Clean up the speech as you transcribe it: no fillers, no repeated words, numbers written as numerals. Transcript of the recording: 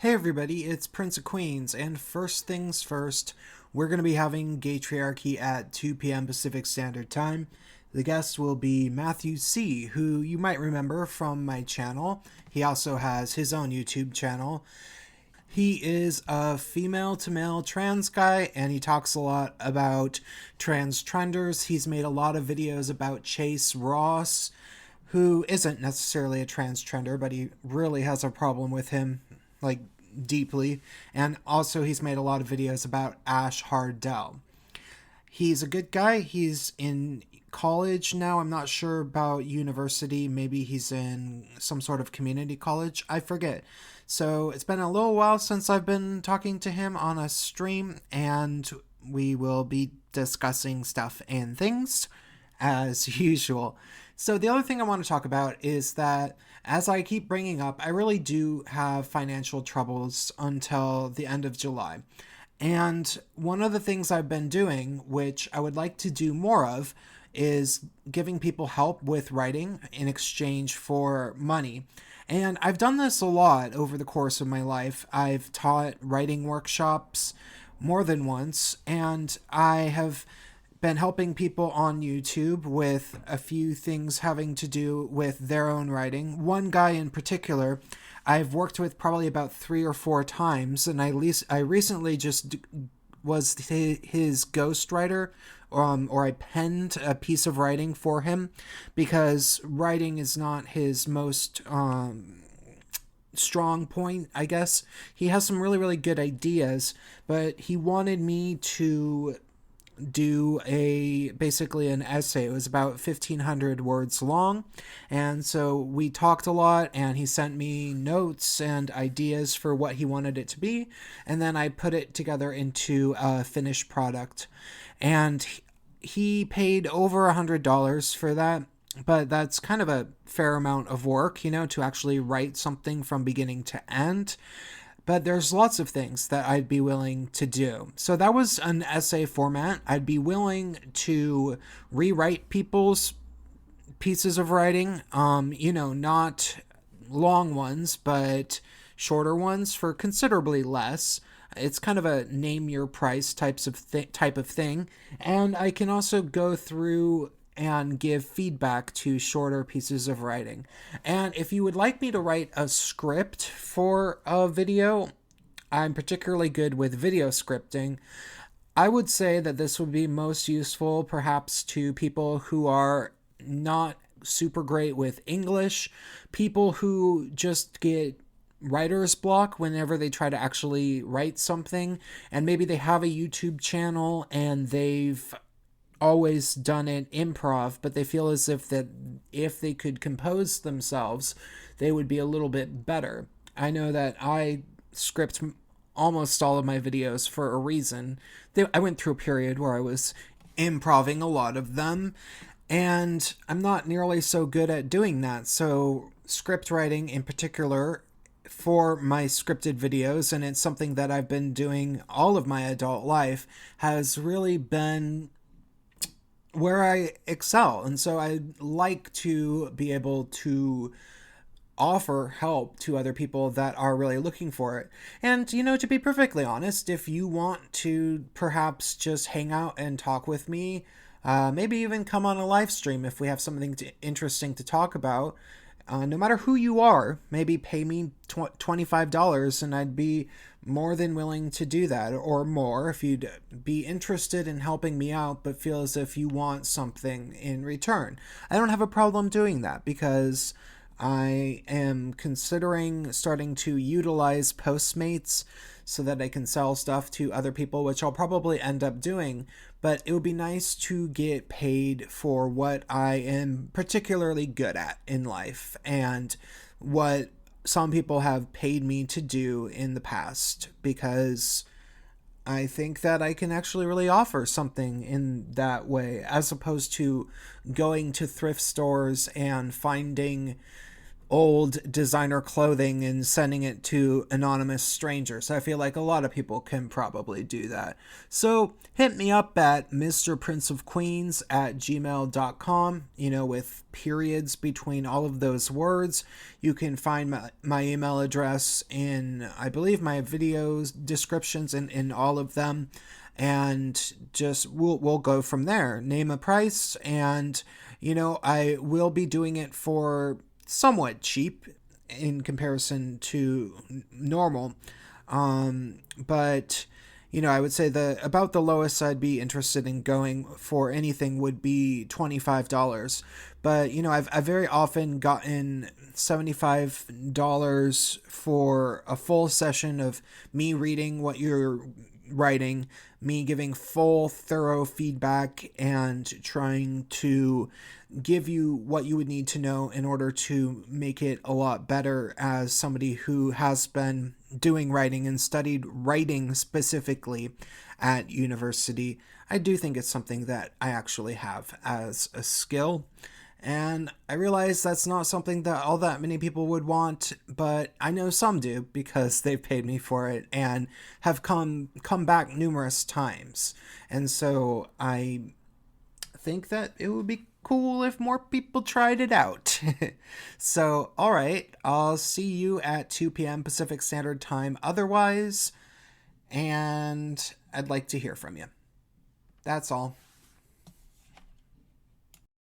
Hey everybody, it's Prince of Queens, and first things first, we're going to be having Gaytriarchy at 2 p.m. Pacific Standard Time. The guest will be Matthew C., who you might remember from my channel. He also has his own YouTube channel. He is a female to male trans guy, and he talks a lot about trans trenders. He's made a lot of videos about Chase Ross, who isn't necessarily a trans trender, but he really has a problem with him, like, deeply. And also, he's made a lot of videos about Ash Hardell. He's a good guy. He's in college now. I'm not sure about university. Maybe he's in some sort of community college. I forget. So it's been a little while since I've been talking to him on a stream, and we will be discussing stuff and things as usual. So the other thing I want to talk about is that, as I keep bringing up, I really do have financial troubles until the end of July. And one of the things I've been doing, which I would like to do more of, is giving people help with writing in exchange for money. And I've done this a lot over the course of my life. I've taught writing workshops more than once, and I have been helping people on YouTube with a few things having to do with their own writing. One guy in particular I've worked with probably about 3 or 4 times, and I recently just was his ghostwriter, or I penned a piece of writing for him, because writing is not his most strong point, I guess. He has some really, really good ideas, but he wanted me to do basically an essay. It was about 1,500 words long, and so we talked a lot, and he sent me notes and ideas for what he wanted it to be, and then I put it together into a finished product. And he paid over $100 for that, but that's kind of a fair amount of work, to actually write something from beginning to end. But there's lots of things that I'd be willing to do. So that was an essay format. I'd be willing to rewrite people's pieces of writing, not long ones, but shorter ones for considerably less. It's kind of a name your price type of thing. And I can also go through and give feedback to shorter pieces of writing. And if you would like me to write a script for a video, I'm particularly good with video scripting. I would say that this would be most useful perhaps to people who are not super great with English, people who just get writer's block whenever they try to actually write something, and maybe they have a YouTube channel and they've always done it improv, but they feel as if they could compose themselves, they would be a little bit better. I know that I script almost all of my videos for a reason. I went through a period where I was improving a lot of them, and I'm not nearly so good at doing that. So script writing in particular for my scripted videos, and it's something that I've been doing all of my adult life, has really been where I excel. And so I like to be able to offer help to other people that are really looking for it. And, to be perfectly honest, if you want to perhaps just hang out and talk with me, maybe even come on a live stream if we have something interesting to talk about, no matter who you are, maybe pay me $25 and I'd be more than willing to do that, or more if you'd be interested in helping me out but feel as if you want something in return. I don't have a problem doing that, because I am considering starting to utilize Postmates so that I can sell stuff to other people, which I'll probably end up doing, but it would be nice to get paid for what I am particularly good at in life, and what some people have paid me to do in the past, because I think that I can actually really offer something in that way, as opposed to going to thrift stores and finding old designer clothing and sending it to anonymous strangers. I feel like a lot of people can probably do that. So hit me up at mr.prince.of.queens at gmail.com, with periods between all of those words. You can find my email address in, I believe, my videos descriptions in all of them. And just we'll go from there. Name a price, and I will be doing it for somewhat cheap in comparison to normal. But I would say about the lowest I'd be interested in going for anything would be $25. But I've very often gotten $75 for a full session of me reading what you're writing, me giving full, thorough feedback, and trying to give you what you would need to know in order to make it a lot better as somebody who has been doing writing and studied writing specifically at university. I do think it's something that I actually have as a skill. And I realize that's not something that all that many people would want, but I know some do because they've paid me for it and have come back numerous times. And so I think that it would be cool if more people tried it out. So, all right, I'll see you at 2 p.m. Pacific Standard Time otherwise, and I'd like to hear from you. That's all.